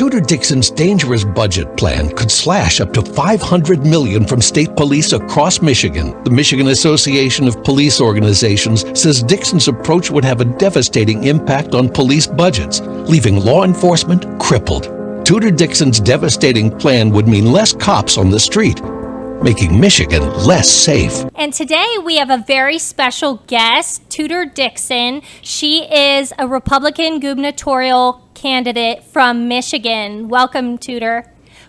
Tudor Dixon's dangerous budget plan could slash up to $500 million from state police across Michigan. The Michigan Association of Police Organizations says Dixon's approach would have a devastating impact on police budgets, leaving law enforcement crippled. Tudor Dixon's devastating plan would mean less cops on the street, making Michigan less safe. And today we have a very special guest, Tudor Dixon. She is a Republican gubernatorial candidate from Michigan. Welcome, Tudor.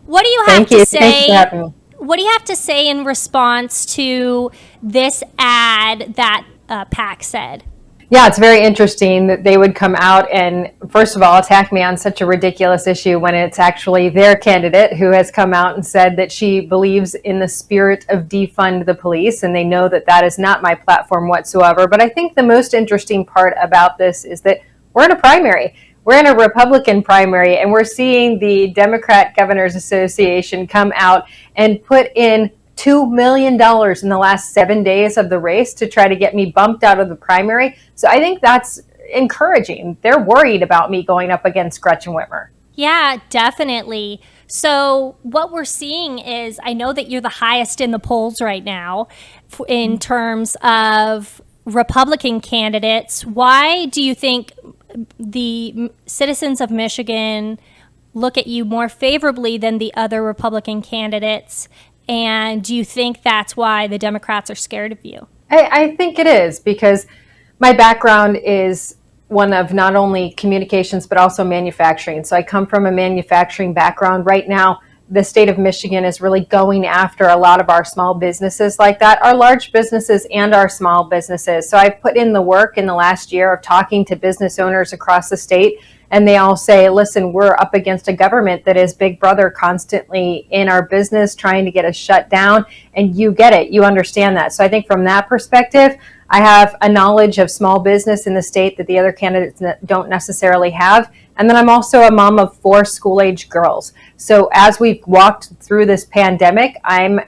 What do you have to say? Thanks for having me. What do you have to say in response to this ad that PAC said? Yeah, it's very interesting that they would come out and, first of all, attack me on such a ridiculous issue when it's actually their candidate who has come out and said that she believes in the spirit of defund the police, and they know that that is not my platform whatsoever. But I think the most interesting part about this is that we're in a primary. We're in a Republican primary, and we're seeing the Democrat Governors Association come out and put in $2 million in the last 7 days of the race to try to get me bumped out of the primary. So I think that's encouraging. They're worried about me going up against Gretchen Whitmer. Yeah, definitely. So what we're seeing is, I know that you're the highest in the polls right now in terms of Republican candidates. Why do you think the citizens of Michigan look at you more favorably than the other Republican candidates? And do you think that's why the Democrats are scared of you? I think it is, because my background is one of not only communications, but also manufacturing. So I come from a manufacturing background. Right now, the state of Michigan is really going after a lot of our small businesses like that, our large businesses and our small businesses. So I've put in the work in the last year of talking to business owners across the state, and they all say, listen, we're up against a government that is Big Brother constantly in our business, trying to get us shut down. And you get it. You understand that. So I think from that perspective, I have a knowledge of small business in the state that the other candidates don't necessarily have. And then I'm also a mom of 4 school-age girls. So as we've walked through this pandemic, I'm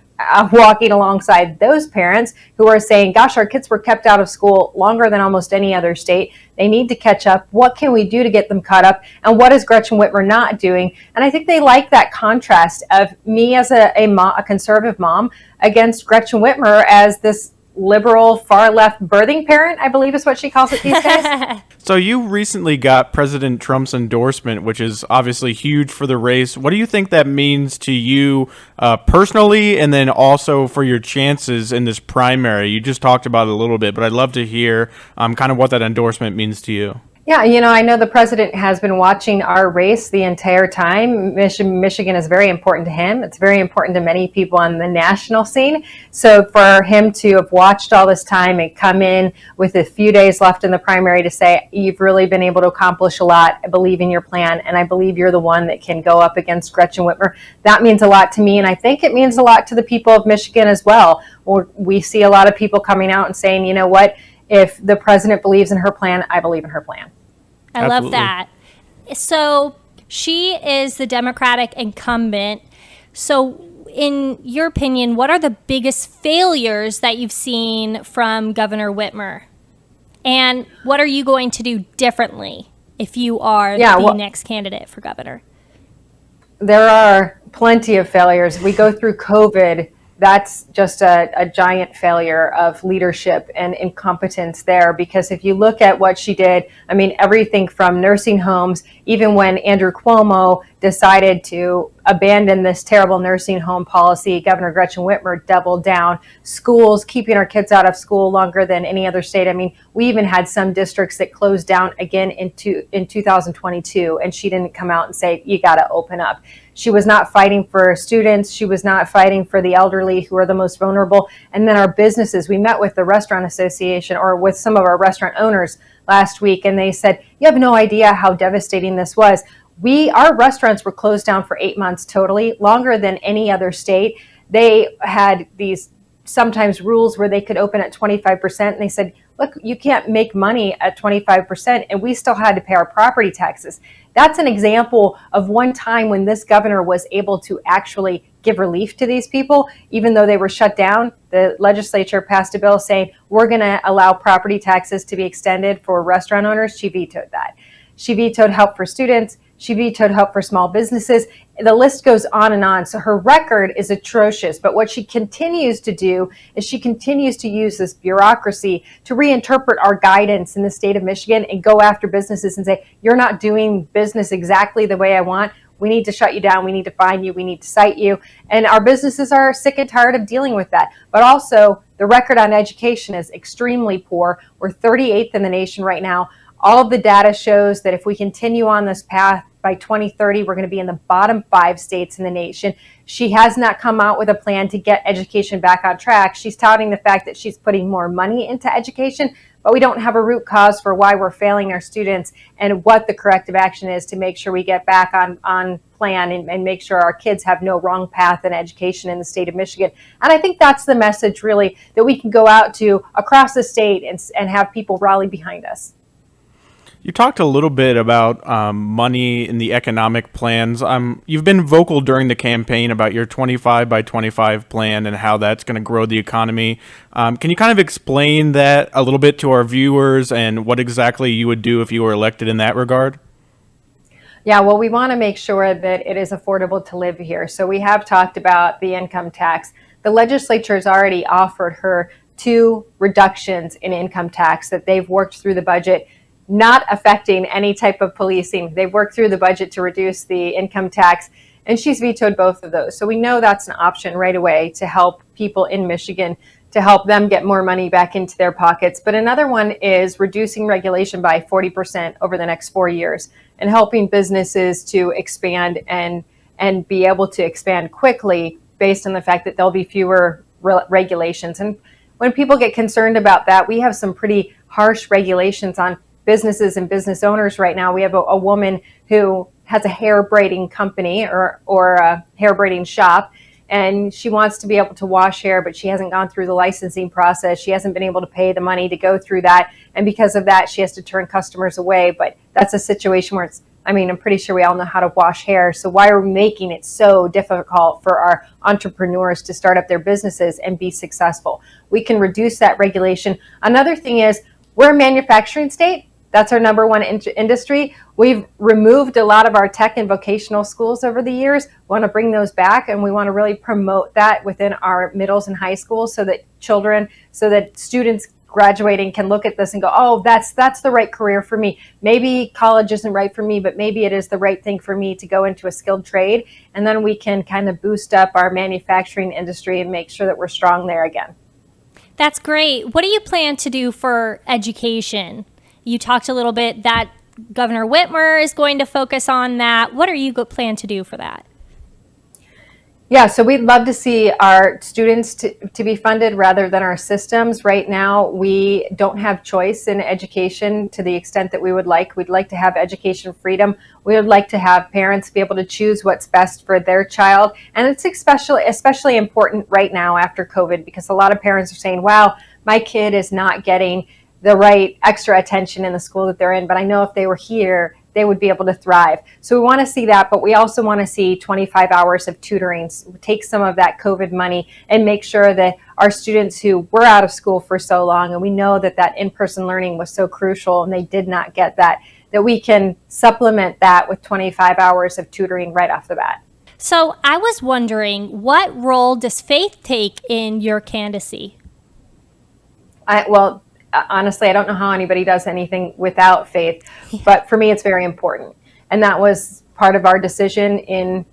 walking alongside those parents who are saying, gosh, our kids were kept out of school longer than almost any other state. They need to catch up. What can we do to get them caught up? And what is Gretchen Whitmer not doing? And I think they like that contrast of me as a conservative mom against Gretchen Whitmer as this liberal, far-left birthing parent, I believe is what she calls it these days. So you recently got President Trump's endorsement, which is obviously huge for the race. What do you think that means to you personally, and then also for your chances in this primary? You just talked about it a little bit, but I'd love to hear kind of what that endorsement means to you. Yeah, I know the president has been watching our race the entire time. Michigan is very important to him. It's very important to many people on the national scene. So for him to have watched all this time and come in with a few days left in the primary to say, you've really been able to accomplish a lot. I believe in your plan, and I believe you're the one that can go up against Gretchen Whitmer. That means a lot to me, and I think it means a lot to the people of Michigan as well. We see a lot of people coming out and saying, you know what? If the president believes in her plan, I believe in her plan. I love that. So she is the Democratic incumbent. So in your opinion, what are the biggest failures that you've seen from Governor Whitmer? And what are you going to do differently if you are the next candidate for governor? There are plenty of failures. We go through COVID. That's just a giant failure of leadership and incompetence there, because if you look at what she did, I mean, everything from nursing homes, even when Andrew Cuomo decided to abandon this terrible nursing home policy, Governor Gretchen Whitmer doubled down. Schools, keeping our kids out of school longer than any other state. I mean, we even had some districts that closed down again in 2022, and she didn't come out and say, you got to open up. She was not fighting for students. She was not fighting for the elderly, who are the most vulnerable. And then our businesses, we met with the Restaurant Association, or with some of our restaurant owners last week, and they said, you have no idea how devastating this was. Our restaurants were closed down for 8 months totally, longer than any other state. They had these sometimes rules where they could open at 25%, and they said, look, you can't make money at 25%, and we still had to pay our property taxes. That's an example of one time when this governor was able to actually give relief to these people, even though they were shut down. The legislature passed a bill saying, we're going to allow property taxes to be extended for restaurant owners. She vetoed that. She vetoed help for students. She vetoed help for small businesses. The list goes on and on. So her record is atrocious. But what she continues to do is she continues to use this bureaucracy to reinterpret our guidance in the state of Michigan and go after businesses and say, you're not doing business exactly the way I want. We need to shut you down. We need to fine you. We need to cite you. And our businesses are sick and tired of dealing with that. But also, the record on education is extremely poor. We're 38th in the nation right now. All of the data shows that if we continue on this path, by 2030, we're going to be in the bottom 5 states in the nation. She has not come out with a plan to get education back on track. She's touting the fact that she's putting more money into education, but we don't have a root cause for why we're failing our students and what the corrective action is to make sure we get back on plan and make sure our kids have no wrong path in education in the state of Michigan. And I think that's the message really that we can go out to across the state and have people rally behind us. You talked a little bit about money in the economic plans. You've been vocal during the campaign about your 25 by 25 plan and how that's going to grow the economy. Can you kind of explain that a little bit to our viewers and what exactly you would do if you were elected in that regard? Yeah, well, we want to make sure that it is affordable to live here. So we have talked about the income tax. The legislature has already offered her 2 reductions in income tax that they've worked through the budget, not affecting any type of policing. They've worked through the budget to reduce the income tax, and she's vetoed both of those. So we know that's an option right away to help people in Michigan, to help them get more money back into their pockets. But another one is reducing regulation by 40% over the next 4 years and helping businesses to expand and be able to expand quickly based on the fact that there'll be fewer regulations. And when people get concerned about that, we have some pretty harsh regulations on businesses and business owners right now. We have a woman who has a hair braiding company or a hair braiding shop, and she wants to be able to wash hair, but she hasn't gone through the licensing process. She hasn't been able to pay the money to go through that. And because of that, she has to turn customers away. But that's a situation where I'm pretty sure we all know how to wash hair. So why are we making it so difficult for our entrepreneurs to start up their businesses and be successful? We can reduce that regulation. Another thing is we're a manufacturing state. That's our number one industry. We've removed a lot of our tech and vocational schools over the years. We want to bring those back, and we want to really promote that within our middles and high schools so that students graduating can look at this and go, oh, that's the right career for me. Maybe college isn't right for me, but maybe it is the right thing for me to go into a skilled trade. And then we can kind of boost up our manufacturing industry and make sure that we're strong there again. That's great. What do you plan to do for education? You talked a little bit that Governor Whitmer is going to focus on that. What are you plan to do for that? Yeah, so we'd love to see our students to be funded rather than our systems. Right now, we don't have choice in education to the extent that we would like. We'd like to have education freedom. We would like to have parents be able to choose what's best for their child. And it's especially important right now after COVID, because a lot of parents are saying, wow, my kid is not getting the right extra attention in the school that they're in, but I know if they were here, they would be able to thrive. So we want to see that, but we also want to see 25 hours of tutoring, take some of that COVID money and make sure that our students who were out of school for so long, and we know that in-person learning was so crucial and they did not get that we can supplement that with 25 hours of tutoring right off the bat. So I was wondering, what role does faith take in your candidacy? Honestly, I don't know how anybody does anything without faith, but for me, it's very important. And that was part of our decision in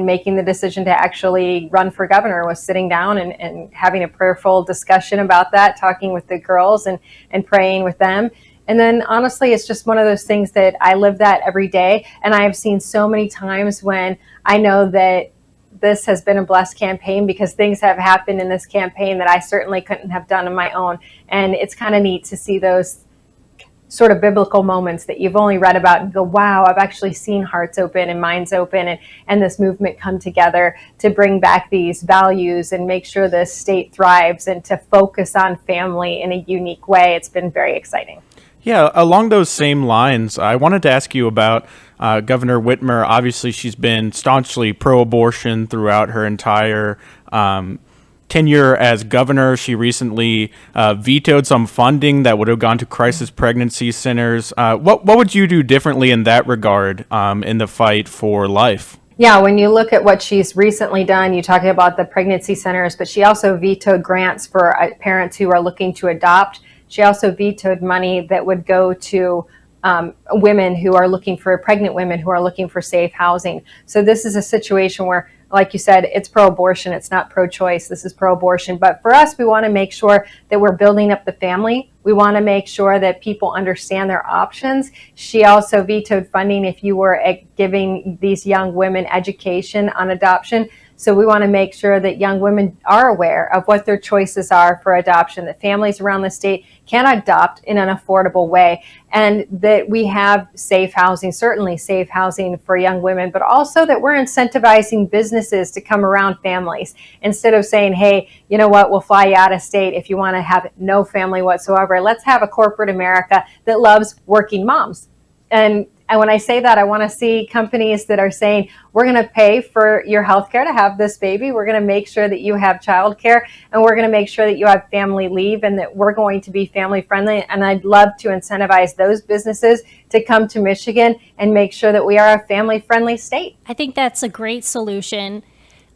making the decision to actually run for governor, was sitting down and having a prayerful discussion about that, talking with the girls and praying with them. And then honestly, it's just one of those things that I live that every day. And I have seen so many times when I know that this has been a blessed campaign because things have happened in this campaign that I certainly couldn't have done on my own. And it's kind of neat to see those sort of biblical moments that you've only read about and go, wow, I've actually seen hearts open and minds open and this movement come together to bring back these values and make sure the state thrives and to focus on family in a unique way. It's been very exciting. Yeah, along those same lines, I wanted to ask you about Governor Whitmer. Obviously, she's been staunchly pro-abortion throughout her entire tenure as governor. She recently vetoed some funding that would have gone to crisis pregnancy centers. What would you do differently in that regard in the fight for life? Yeah, when you look at what she's recently done, you're talking about the pregnancy centers, but she also vetoed grants for parents who are looking to adopt. She also vetoed money that would go to women who are looking for, pregnant women who are looking for safe housing. So this is a situation where, like you said, it's pro-abortion. It's not pro-choice. This is pro-abortion. But for us, we want to make sure that we're building up the family. We want to make sure that people understand their options. She also vetoed funding if you were giving these young women education on adoption. So we want to make sure that young women are aware of what their choices are for adoption, that families around the state can adopt in an affordable way, and that we have safe housing, certainly safe housing for young women, but also that we're incentivizing businesses to come around families instead of saying, hey, you know what, we'll fly you out of state if you want to have no family whatsoever. Let's have a corporate America that loves working moms. And when I say that, I want to see companies that are saying, we're going to pay for your healthcare to have this baby. We're going to make sure that you have childcare, and we're going to make sure that you have family leave, and that we're going to be family friendly. And I'd love to incentivize those businesses to come to Michigan and make sure that we are a family friendly state. I think that's a great solution.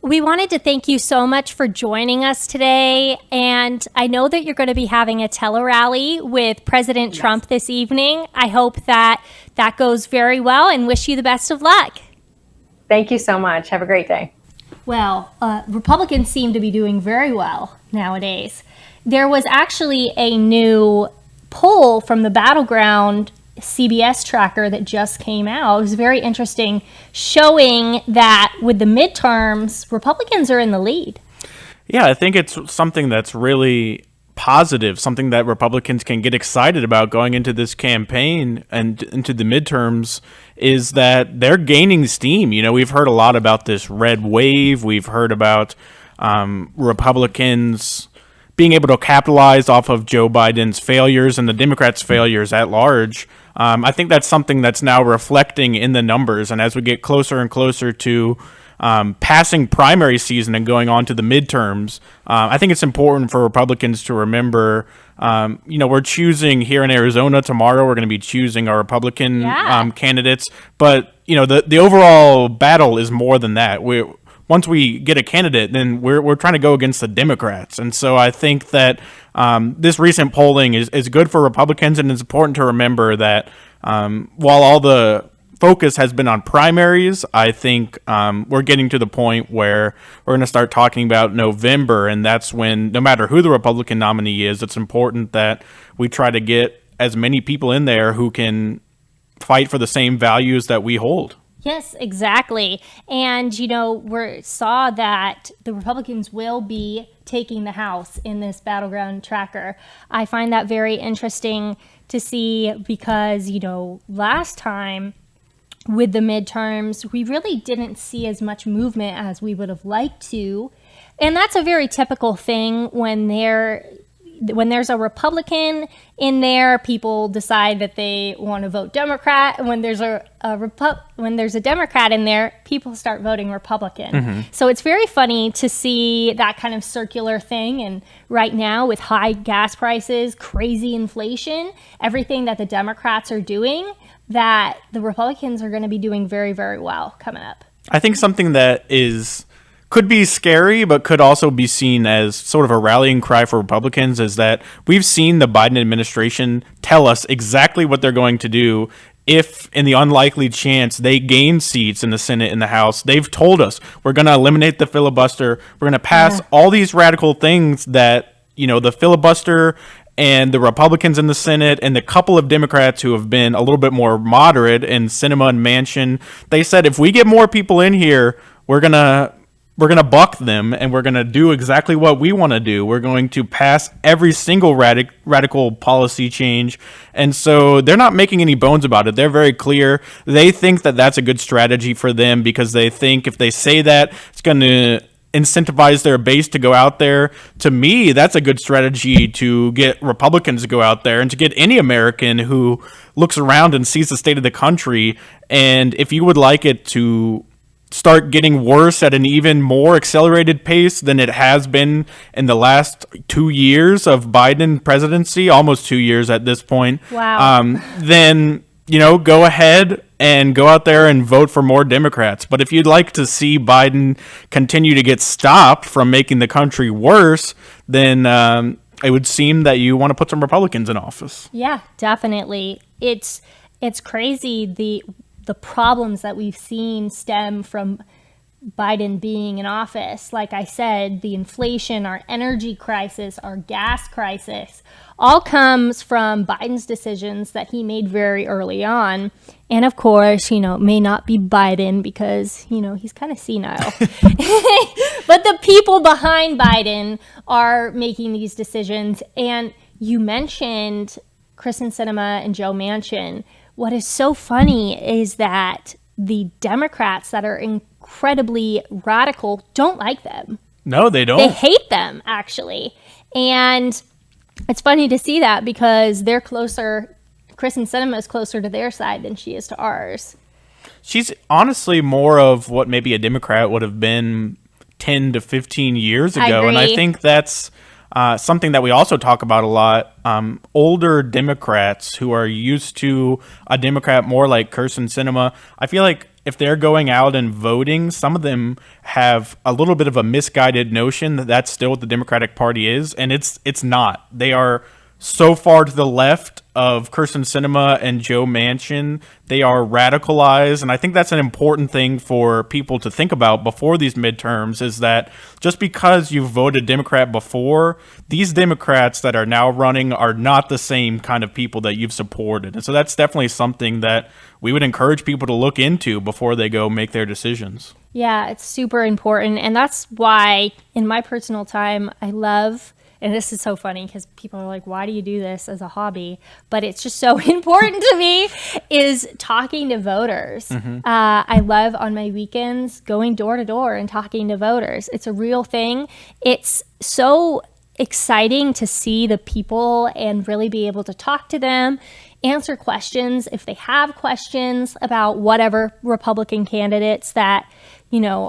We wanted to thank you so much for joining us today. And I know that you're going to be having a tele-rally with President Trump this evening. I hope that goes very well and wish you the best of luck. Thank you so much. Have a great day. Well, Republicans seem to be doing very well nowadays. There was actually a new poll from the Battleground CBS tracker that just came out. It was very interesting, showing that with the midterms, Republicans are in the lead. Yeah, I think it's something that's really positive, something that Republicans can get excited about going into this campaign and into the midterms, is that they're gaining steam. You know, we've heard a lot about this red wave. We've heard about Republicans being able to capitalize off of Joe Biden's failures and the Democrats' failures at large. I think that's something that's now reflecting in the numbers. And as we get closer and closer to passing primary season and going on to the midterms, I think it's important for Republicans to remember, we're choosing here in Arizona tomorrow. We're going to be choosing our Republican candidates. But, the overall battle is more than that. Once we get a candidate, then we're trying to go against the Democrats. And so I think that this recent polling is good for Republicans, and it's important to remember that while all the focus has been on primaries, I think we're getting to the point where we're going to start talking about November, and that's when, no matter who the Republican nominee is, it's important that we try to get as many people in there who can fight for the same values that we hold. Yes, exactly. And, we saw that the Republicans will be taking the House in this Battleground tracker. I find that very interesting to see because, last time with the midterms, we really didn't see as much movement as we would have liked to. And that's a very typical thing when there's a Republican in there, people decide that they want to vote Democrat. When there's when there's a Democrat in there, people start voting Republican. Mm-hmm. So it's very funny to see that kind of circular thing. And right now, with high gas prices, crazy inflation, everything that the Democrats are doing, that the Republicans are going to be doing very, very well coming up. I think something that could be scary, but could also be seen as sort of a rallying cry for Republicans is that we've seen the Biden administration tell us exactly what they're going to do if, in the unlikely chance, they gain seats in the Senate and the House. They've told us, we're going to eliminate the filibuster. We're going to pass all these radical things that, the filibuster and the Republicans in the Senate and the couple of Democrats who have been a little bit more moderate in Sinema and Manchin, they said, if we get more people in here, we're going to buck them, and we're going to do exactly what we want to do. We're going to pass every single radical policy change. And so they're not making any bones about it. They're very clear. They think that that's a good strategy for them because they think if they say that, it's going to incentivize their base to go out there. To me, that's a good strategy to get Republicans to go out there and to get any American who looks around and sees the state of the country. And if you would like it to start getting worse at an even more accelerated pace than it has been in the last 2 years of Biden presidency, almost 2 years at this point, Wow. then, go ahead and go out there and vote for more Democrats. But if you'd like to see Biden continue to get stopped from making the country worse, then it would seem that you want to put some Republicans in office. Yeah, definitely. It's crazy the problems that we've seen stem from Biden being in office. Like I said, the inflation, our energy crisis, our gas crisis, all comes from Biden's decisions that he made very early on. And of course, it may not be Biden because, he's kind of senile. But the people behind Biden are making these decisions. And you mentioned Kristen Sinema and Joe Manchin. What is so funny is that the Democrats that are incredibly radical don't like them. No, they don't. They hate them, actually. And it's funny to see that because they're closer. Kristen Sinema is closer to their side than she is to ours. She's honestly more of what maybe a Democrat would have been 10 to 15 years ago. And I think that's something that we also talk about a lot. Older Democrats who are used to a Democrat more like Kirsten Sinema, I feel like if they're going out and voting, some of them have a little bit of a misguided notion that that's still what the Democratic Party is, and it's not. They are so far to the left of Kirsten Sinema and Joe Manchin. They are radicalized, and I think that's an important thing for people to think about before these midterms, is that just because you voted Democrat before, these Democrats that are now running are not the same kind of people that you've supported. And so that's definitely something that we would encourage people to look into before they go make their decisions. Yeah, it's super important. And that's why in my personal time, I love, and this is so funny because people are like, why do you do this as a hobby? But it's just so important to me, is talking to voters. I love on my weekends going door to door and talking to voters. It's a real thing. It's so exciting to see the people and really be able to talk to them, answer questions if they have questions about whatever Republican candidates that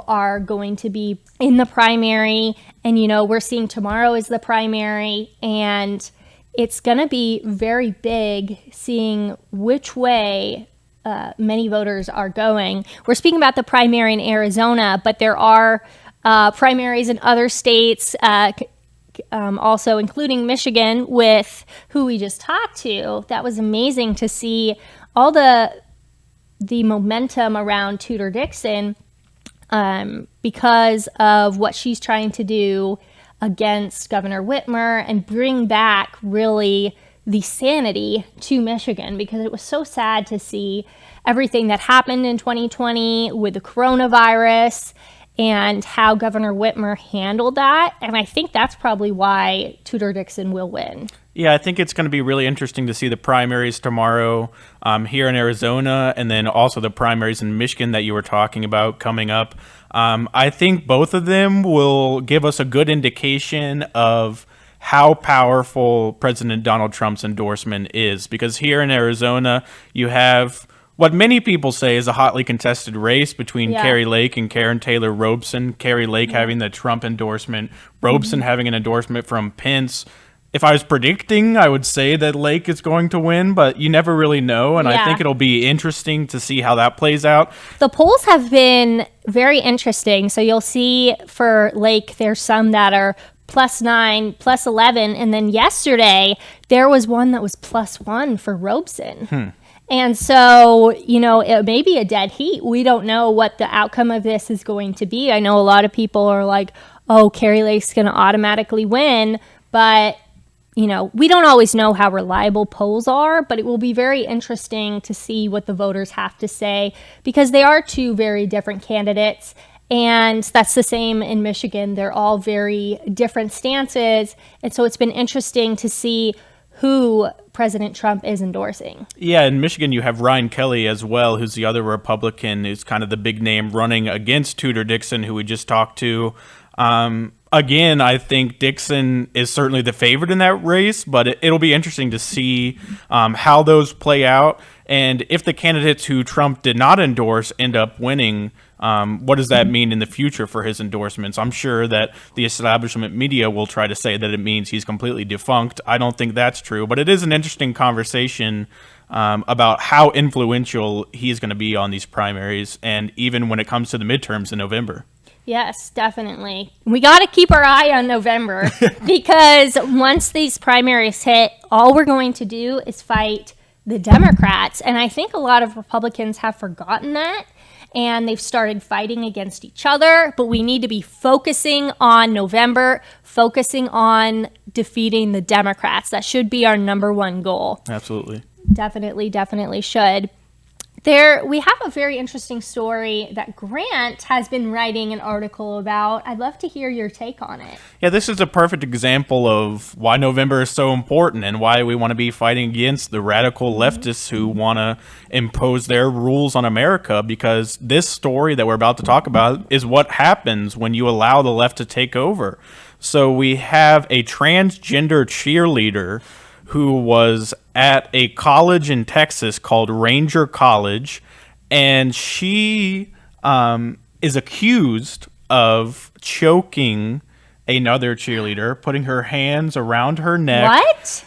are going to be in the primary. And, we're seeing tomorrow is the primary, and it's going to be very big seeing which way many voters are going. We're speaking about the primary in Arizona, but there are primaries in other states, also including Michigan, with who we just talked to. That was amazing to see all the momentum around Tudor Dixon, because of what she's trying to do against Governor Whitmer and bring back really the sanity to Michigan, because it was so sad to see everything that happened in 2020 with the coronavirus and how Governor Whitmer handled that. And I think that's probably why Tudor Dixon will win. Yeah, I think it's going to be really interesting to see the primaries tomorrow here in Arizona, and then also the primaries in Michigan that you were talking about coming up. I think both of them will give us a good indication of how powerful President Donald Trump's endorsement is, because here in Arizona, you have what many people say is a hotly contested race between Kari Lake and Karen Taylor Robson. Kari Lake having the Trump endorsement, Robson having an endorsement from Pence. If I was predicting, I would say that Lake is going to win, but you never really know, and I think it'll be interesting to see how that plays out. The polls have been very interesting. So you'll see for Lake, there's some that are +9, +11, and then yesterday there was one that was +1 for Robson. And so, it may be a dead heat. We don't know what the outcome of this is going to be. I know a lot of people are like, oh, Kari Lake's going to automatically win, but we don't always know how reliable polls are, but it will be very interesting to see what the voters have to say, because they are two very different candidates. And that's the same in Michigan. They're all very different stances. And so it's been interesting to see who President Trump is endorsing. Yeah, in Michigan, you have Ryan Kelly as well, who's the other Republican, who's kind of the big name running against Tudor Dixon, who we just talked to. Again, I think Dixon is certainly the favorite in that race, but it'll be interesting to see how those play out. And if the candidates who Trump did not endorse end up winning, what does that mean in the future for his endorsements? I'm sure that the establishment media will try to say that it means he's completely defunct. I don't think that's true, but it is an interesting conversation about how influential he's going to be on these primaries, and even when it comes to the midterms in November. Yes, definitely. We got to keep our eye on November because once these primaries hit, all we're going to do is fight the Democrats. And I think a lot of Republicans have forgotten that, and they've started fighting against each other. But we need to be focusing on November, focusing on defeating the Democrats. That should be our number one goal. Absolutely. Definitely should. We have a very interesting story that Grant has been writing an article about. I'd love to hear your take on it. Yeah, this is a perfect example of why November is so important and why we want to be fighting against the radical leftists who want to impose their rules on America, because this story that we're about to talk about is what happens when you allow the left to take over. So we have a transgender cheerleader who was at a college in Texas called Ranger College, and she is accused of choking another cheerleader, putting her hands around her neck. What?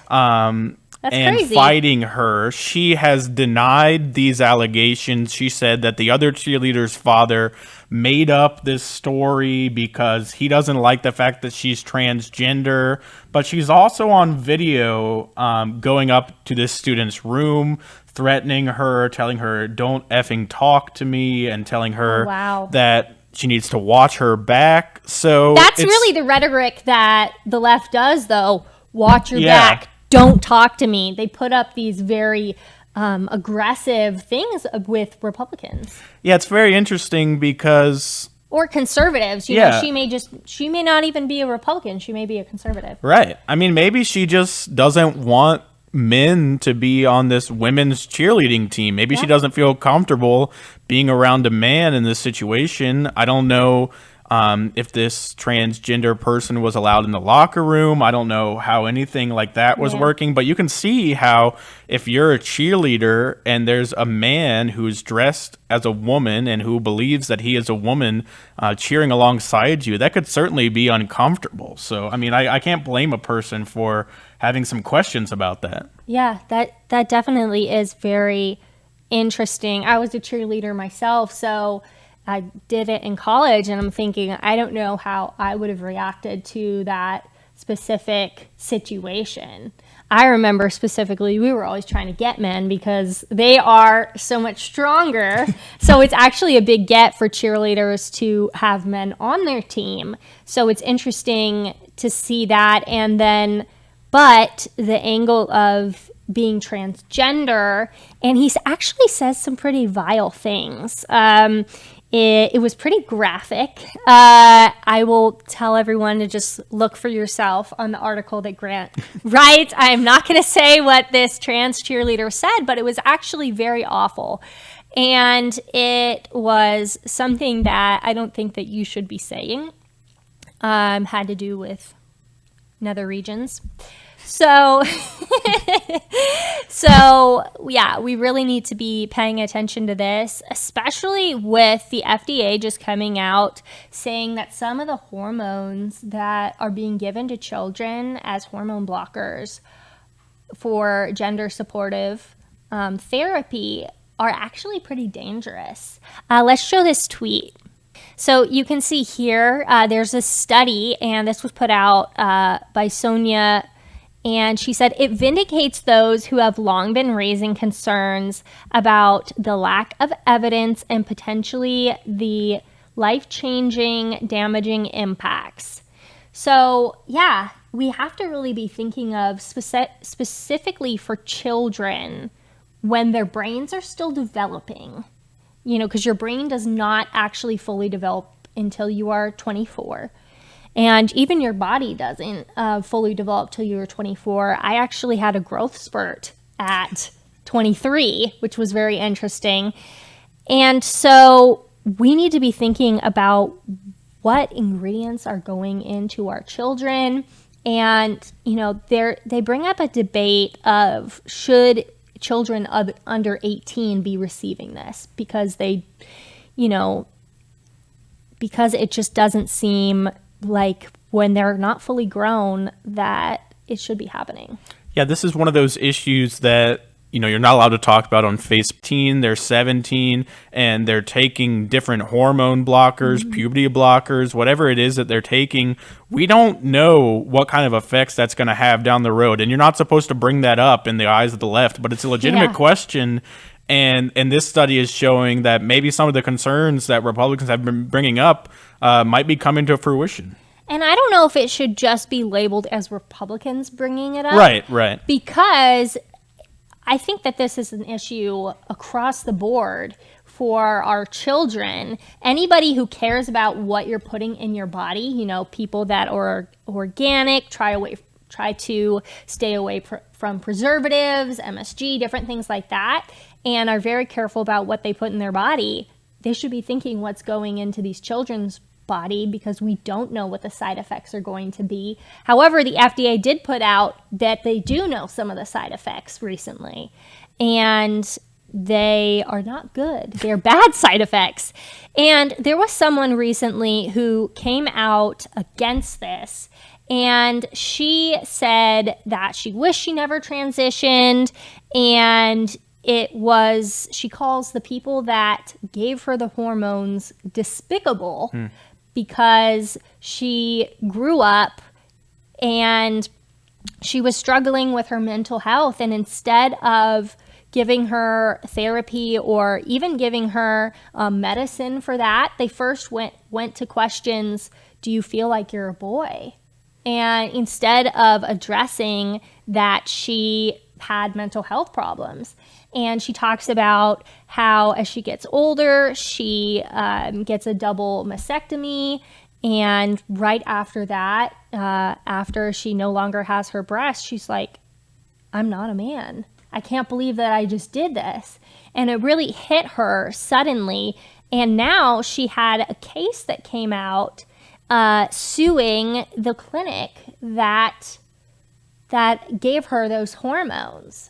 That's and crazy. Fighting her. She has denied these allegations. She said that the other cheerleader's father made up this story because he doesn't like the fact that she's transgender. But she's also on video going up to this student's room, threatening her, telling her, "Don't effing talk to me," and telling her that she needs to watch her back. So that's really the rhetoric that the left does, though. Watch your back. Don't talk to me. They put up these very aggressive things with Republicans. Yeah, it's very interesting because... Or conservatives. You know, she may not even be a Republican. She may be a conservative. Right. I mean, maybe she just doesn't want men to be on this women's cheerleading team. Maybe she doesn't feel comfortable being around a man in this situation. I don't know if this transgender person was allowed in the locker room. I don't know how anything like that was working, but you can see how if you're a cheerleader and there's a man who's dressed as a woman and who believes that he is a woman cheering alongside you, that could certainly be uncomfortable. So, I mean, I can't blame a person for having some questions about that. Yeah, that definitely is very interesting. I was a cheerleader myself, so I did it in college, and I'm thinking, I don't know how I would have reacted to that specific situation. I remember specifically, we were always trying to get men because they are so much stronger. So it's actually a big get for cheerleaders to have men on their team. So it's interesting to see that. And then, but the angle of being transgender, and he actually says some pretty vile things. It was pretty graphic. I will tell everyone to just look for yourself on the article that Grant writes. I am not going to say what this trans cheerleader said, but it was actually very awful. And it was something that I don't think that you should be saying. Had to do with nether regions. So yeah, we really need to be paying attention to this, especially with the FDA just coming out saying that some of the hormones that are being given to children as hormone blockers for gender supportive therapy are actually pretty dangerous. Let's show this tweet. So you can see here, there's a study, and this was put out by Sonia. And she said, it vindicates those who have long been raising concerns about the lack of evidence and potentially the life-changing, damaging impacts. So, yeah, we have to really be thinking of specifically for children when their brains are still developing. You know, because your brain does not actually fully develop until you are 24. And even your body doesn't fully develop till you're 24. I actually had a growth spurt at 23, which was very interesting. And so we need to be thinking about what ingredients are going into our children. And, you know, they bring up a debate of should children under 18 be receiving this, because they, you know, because it just doesn't seem like when they're not fully grown that it should be happening. Yeah, this is one of those issues that, you know, you're not allowed to talk about on Facebook. They're 17 and they're taking different hormone blockers, puberty blockers, whatever it is that they're taking. We don't know what kind of effects that's going to have down the road. And you're not supposed to bring that up in the eyes of the left, but it's a legitimate question. And this study is showing that maybe some of the concerns that Republicans have been bringing up might be coming to fruition. And I don't know if it should just be labeled as Republicans bringing it up. Right. Because I think that this is an issue across the board for our children. Anybody who cares about what you're putting in your body, you know, people that are organic, try to stay away from preservatives, MSG, different things like that, and are very careful about what they put in their body, they should be thinking what's going into these children's body, because we don't know what the side effects are going to be. However, the FDA did put out that they do know some of the side effects recently, and they are not good. They're bad side effects. And there was someone recently who came out against this, and she said that she wished she never transitioned, and she calls the people that gave her the hormones despicable because she grew up and she was struggling with her mental health, and instead of giving her therapy or even giving her medicine for that, they first went to questions, do you feel like you're a boy? And instead of addressing that she had mental health problems. And she talks about how as she gets older, she gets a double mastectomy. And right after that, after she no longer has her breast, she's like, I'm not a man. I can't believe that I just did this. And it really hit her suddenly. And now she had a case that came out suing the clinic that gave her those hormones.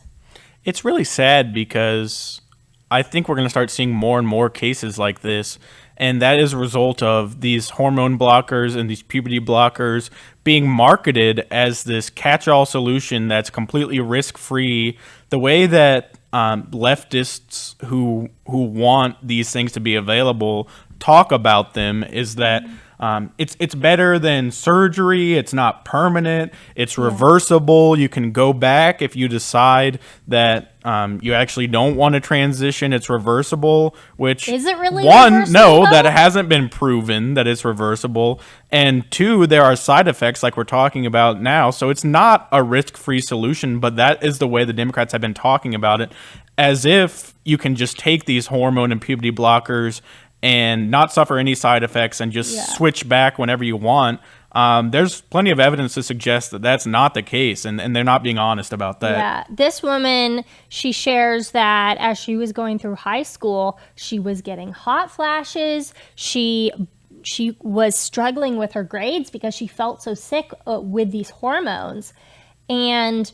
It's really sad because I think we're going to start seeing more and more cases like this. And that is a result of these hormone blockers and these puberty blockers being marketed as this catch-all solution that's completely risk-free. The way that leftists who want these things to be available talk about them is that it's better than surgery. It's not permanent. It's reversible. You can go back if you decide that you actually don't want to transition. It's reversible, which is it really one, no, though? that hasn't been proven that it's reversible, and two, there are side effects like we're talking about now. So it's not a risk-free solution, but that is the way the Democrats have been talking about it, as if you can just take these hormone and puberty blockers and not suffer any side effects and just switch back whenever you want. There's plenty of evidence to suggest that that's not the case, and they're not being honest about that. Yeah, this woman, she shares that as she was going through high school, she was getting hot flashes. She was struggling with her grades because she felt so sick with these hormones. And,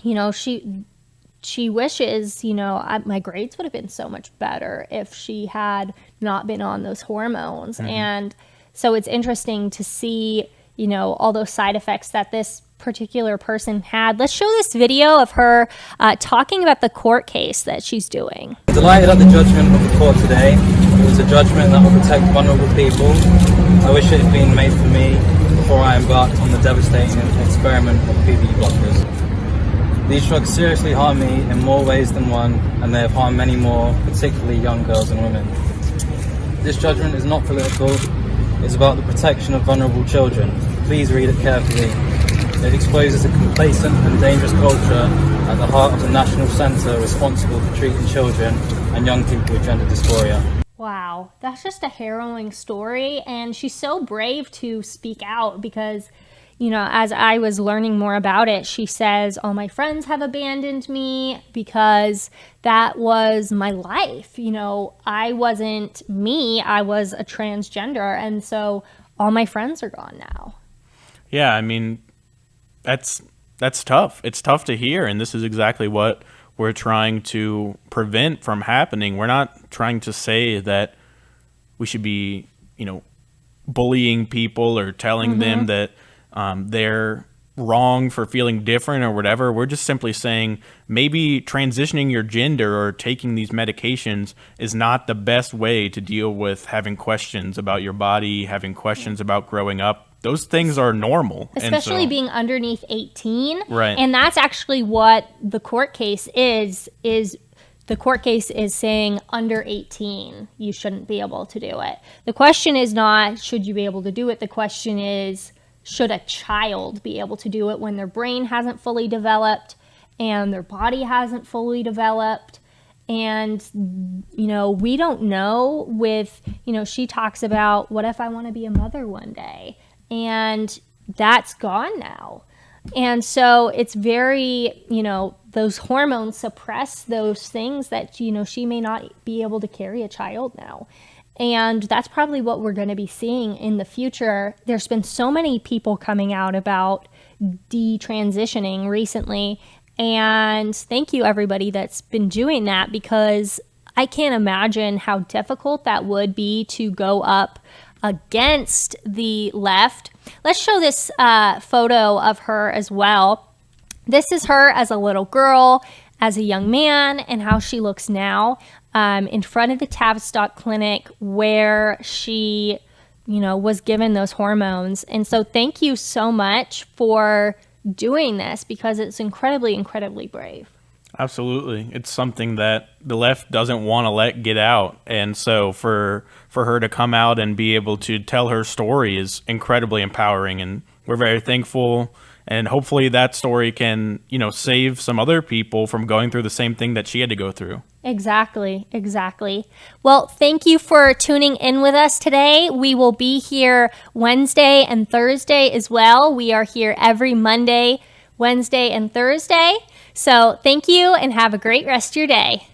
you know, she wishes, you know, my grades would have been so much better if she had not been on those hormones. Mm-hmm. And so it's interesting to see, you know, all those side effects that this particular person had. Let's show this video of her talking about the court case that she's doing. I'm delighted at the judgment of the court today. It was a judgment that will protect vulnerable people. I wish it had been made for me before I embarked on the devastating experiment of puberty blockers. These drugs seriously harm me in more ways than one, and they have harmed many more, particularly young girls and women. This judgment is not political. It's about the protection of vulnerable children. Please read it carefully. It exposes a complacent and dangerous culture at the heart of the national centre responsible for treating children and young people with gender dysphoria. Wow, that's just a harrowing story, and she's so brave to speak out because, as I was learning more about it, she says, all my friends have abandoned me because that was my life. I wasn't me, I was a transgender. And so all my friends are gone now. Yeah, I mean, that's tough. It's tough to hear. And this is exactly what we're trying to prevent from happening. We're not trying to say that we should be, bullying people or telling them that they're wrong for feeling different or whatever. We're just simply saying maybe transitioning your gender or taking these medications is not the best way to deal with having questions about your body, having questions about growing up. Those things are normal. Especially being underneath 18. Right. And that's actually what the court case is the court case is saying under 18, you shouldn't be able to do it. The question is not, should you be able to do it? The question is, should a child be able to do it when their brain hasn't fully developed and their body hasn't fully developed? And, we don't know with, she talks about, what if I want to be a mother one day? And that's gone now. And so it's very, those hormones suppress those things that, she may not be able to carry a child now. And that's probably what we're going to be seeing in the future. There's been so many people coming out about detransitioning recently. And thank you, everybody that's been doing that, because I can't imagine how difficult that would be to go up against the left. Let's show this photo of her as well. This is her as a little girl, as a young man, and how she looks now in front of the Tavistock Clinic where she, was given those hormones. And so thank you so much for doing this, because it's incredibly, incredibly brave. Absolutely. It's something that the left doesn't want to let get out. And so for her to come out and be able to tell her story is incredibly empowering. And we're very thankful. And hopefully that story can, save some other people from going through the same thing that she had to go through. Exactly. Well, thank you for tuning in with us today. We will be here Wednesday and Thursday as well. We are here every Monday, Wednesday, and Thursday. So thank you and have a great rest of your day.